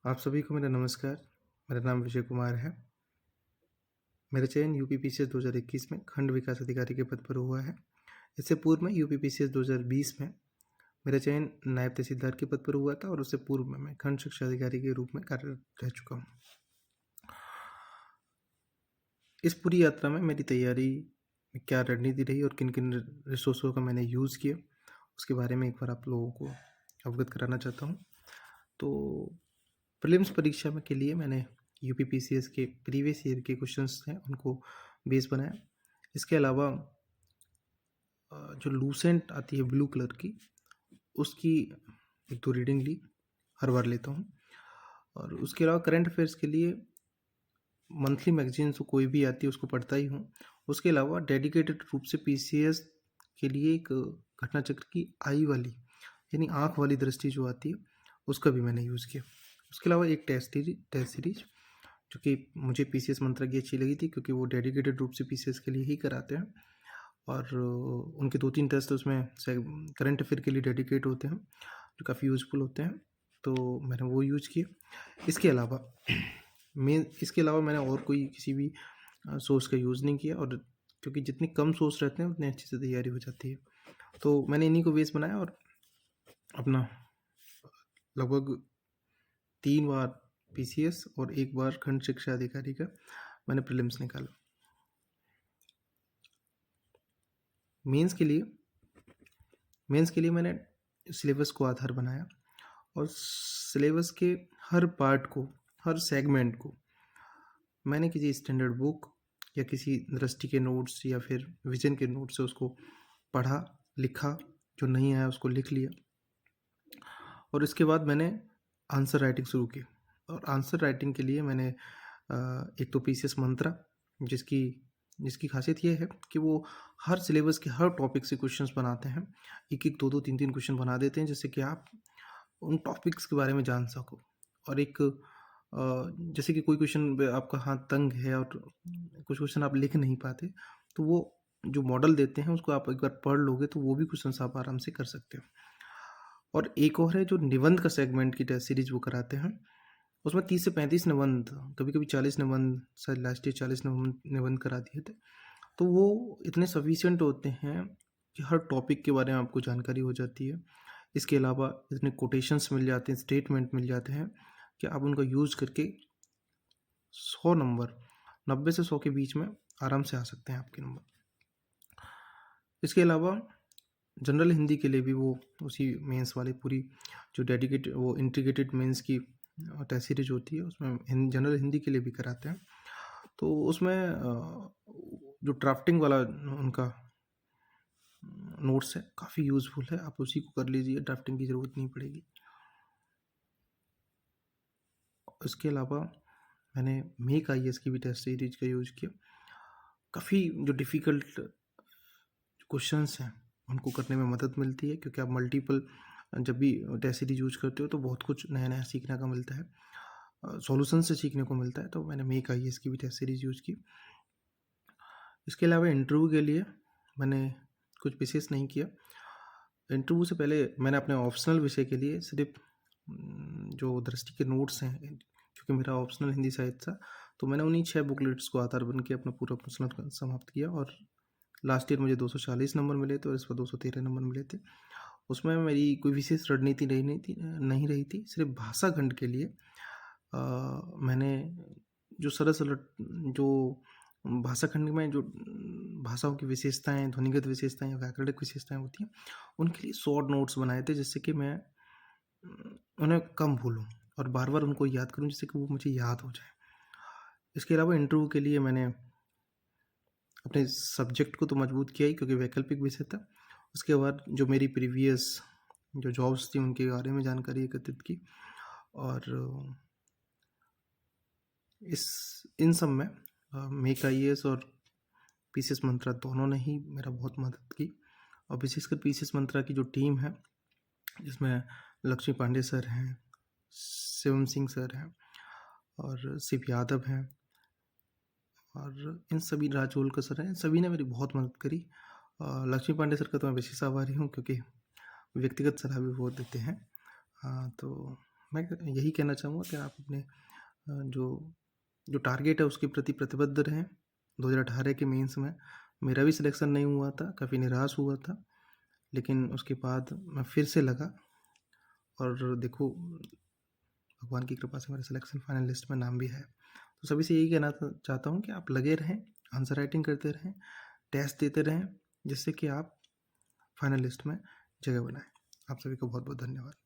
आप सभी को मेरा नमस्कार। मेरा नाम विजय कुमार है। मेरा चयन यूपीपीसीएस 2021 में खंड विकास अधिकारी के पद पर हुआ है। इससे पूर्व में यूपीपीसीएस 2020 में मेरा चयन नायब तहसीलदार के पद पर हुआ था और उससे पूर्व में मैं खंड शिक्षा अधिकारी के रूप में कार्यरत रह चुका हूँ। इस पूरी यात्रा में मेरी तैयारी में क्या रणनीति रही और किन-किन रिसोर्सों का मैंने यूज़ किया, उसके बारे में एक बार आप लोगों को अवगत कराना चाहता हूँ। तो प्रीलिम्स परीक्षा में के लिए मैंने यूपीपीसीएस के प्रीवियस ईयर के क्वेश्चंस हैं उनको बेस बनाया। इसके अलावा जो लूसेंट आती है ब्लू कलर की, उसकी 1-2 रीडिंग ली, हर बार लेता हूँ। और उसके अलावा करंट अफेयर्स के लिए मंथली मैगज़ीन तो कोई भी आती है उसको पढ़ता ही हूँ। उसके अलावा डेडिकेटेड रूप से पीसीएस के लिए एक घटना चक्र की आई वाली यानी आँख वाली दृष्टि जो आती है, उसका भी मैंने यूज़ किया। उसके अलावा एक टेस्ट सीरीज जो कि मुझे पीसीएस मंत्रा की अच्छी लगी थी क्योंकि वो डेडिकेटेड रूप से पीसीएस के लिए ही कराते हैं और उनके 2-3 टेस्ट उसमें करंट अफेयर के लिए डेडिकेट होते हैं जो काफ़ी यूज़फुल होते हैं, तो मैंने वो यूज़ किए। इसके अलावा मैंने और कोई किसी भी सोर्स का यूज़ नहीं किया और क्योंकि जितने कम सोर्स रहते हैं उतनी अच्छे से तैयारी हो जाती है। तो मैंने इन्हीं को बेस बनाया और अपना लगभग 3 बार पीसीएस और 1 बार खंड शिक्षा अधिकारी का मैंने प्रीलिम्स निकाला। मेंस के लिए मैंने सिलेबस को आधार बनाया और सिलेबस के हर पार्ट को, हर सेगमेंट को मैंने किसी स्टैंडर्ड बुक या किसी दृष्टि के नोट्स या फिर विजन के नोट्स से उसको पढ़ा, लिखा, जो नहीं आया उसको लिख लिया और इसके बाद मैंने आंसर राइटिंग शुरू की। और आंसर राइटिंग के लिए मैंने एक तो पीसीएस मंत्रा जिसकी खासियत ये है कि वो हर सिलेबस के हर टॉपिक से क्वेश्चंस बनाते हैं। 1-1, 2-2, 3-3 क्वेश्चन बना देते हैं जिससे कि आप उन टॉपिक्स के बारे में जान सको। और जैसे कि कोई क्वेश्चन आपका हाथ तंग है और कुछ क्वेश्चन आप लिख नहीं पाते, तो वो जो मॉडल देते हैं उसको आप एक बार पढ़ लोगे तो वो भी क्वेश्चंस आप आराम से कर सकते हो। और एक और है जो निबंध का सेगमेंट की टेस्ट सीरीज वो कराते हैं। उसमें 30 से 35 निबंध, कभी-कभी 40 निबंध, शायद लास्ट ईयर 40 निबंध करा दिए थे। तो वो इतने सफिशिएंट होते हैं कि हर टॉपिक के बारे में आपको जानकारी हो जाती है। इसके अलावा इतने कोटेशंस मिल जाते हैं, स्टेटमेंट मिल जाते हैं कि आप उनका यूज़ करके 100 नंबर, 90 से 100 के बीच में आराम से आ सकते हैं आपके नंबर। इसके अलावा जनरल हिंदी के लिए भी वो उसी मेंस वाली पूरी जो वो इंटीग्रेटेड मेंस की टेस्ट सीरीज होती है उसमें जनरल हिंदी के लिए भी कराते हैं। तो उसमें जो ड्राफ्टिंग वाला उनका नोट्स है काफ़ी यूज़फुल है, आप उसी को कर लीजिए, ड्राफ्टिंग की ज़रूरत नहीं पड़ेगी। इसके अलावा मैंने मेक आईएएस की भी टेस्ट सीरीज का यूज़ किया। काफ़ी जो डिफ़िकल्ट क्वेश्चंस हैं उनको करने में मदद मिलती है क्योंकि आप मल्टीपल जब भी टेस्ट सीरीज यूज करते हो तो बहुत कुछ नया नया सीखने का मिलता है, सॉल्यूशन से सीखने को मिलता है। तो मैंने मेक आईएएस की भी टेस्ट सीरीज यूज़ की। इसके अलावा इंटरव्यू के लिए मैंने कुछ विशेष नहीं किया। इंटरव्यू से पहले मैंने अपने ऑप्शनल विषय के लिए सिर्फ जो दृष्टि के नोट्स हैं क्योंकि मेरा ऑप्शनल हिंदी साहित्य था, तो मैंने उन्हीं 6 बुकलेट्स को आधार बन के अपना पूरा प्रश्न समाप्त किया और लास्ट ईयर मुझे 240 नंबर मिले थे और इस पर 213 नंबर मिले थे। उसमें मेरी कोई विशेष रणनीति नहीं रही थी। सिर्फ भाषा खंड के लिए मैंने जो सरल जो भाषा खंड में जो भाषाओं की विशेषताएँ, ध्वनिगत विशेषताएँ, व्याकरणिक विशेषताएँ होती हैं, उनके लिए शॉर्ट नोट्स बनाए थे जिससे कि मैं उन्हें कम भूलूँ और बार-बार उनको याद करूँ जिससे कि वो मुझे याद हो जाए। इसके अलावा इंटरव्यू के लिए मैंने अपने सब्जेक्ट को तो मजबूत किया ही क्योंकि वैकल्पिक विषय था। उसके बाद जो मेरी प्रीवियस जो जॉब्स थी उनके बारे में जानकारी एकत्रित की और इन सब में मेक आईएएस और पीसीएस मंत्रा दोनों ने ही मेरा बहुत मदद की। और विशेषकर पीसीएस मंत्रा की जो टीम है जिसमें लक्ष्मी पांडे सर हैं, शिवम सिंह सर हैं और शिव यादव हैं और इन सभी राजोलकर सर हैं, सभी ने मेरी बहुत मदद करी। लक्ष्मी पांडे सर का तो मैं विशेष आभारी हूँ क्योंकि व्यक्तिगत सलाह भी वो देते हैं। तो मैं यही कहना चाहूँगा कि आप अपने जो जो टारगेट है उसके प्रति प्रतिबद्ध रहें। 2018 के मेंस में मेरा भी सिलेक्शन नहीं हुआ था, काफ़ी निराश हुआ था, लेकिन उसके बाद मैं फिर से लगा और देखो भगवान की कृपा से मेरा सिलेक्शन फाइनल लिस्ट में नाम भी है। तो सभी से यही कहना चाहता हूँ कि आप लगे रहें, आंसर राइटिंग करते रहें, टेस्ट देते रहें, जिससे कि आप फाइनल लिस्ट में जगह बनाएँ। आप सभी को बहुत बहुत धन्यवाद।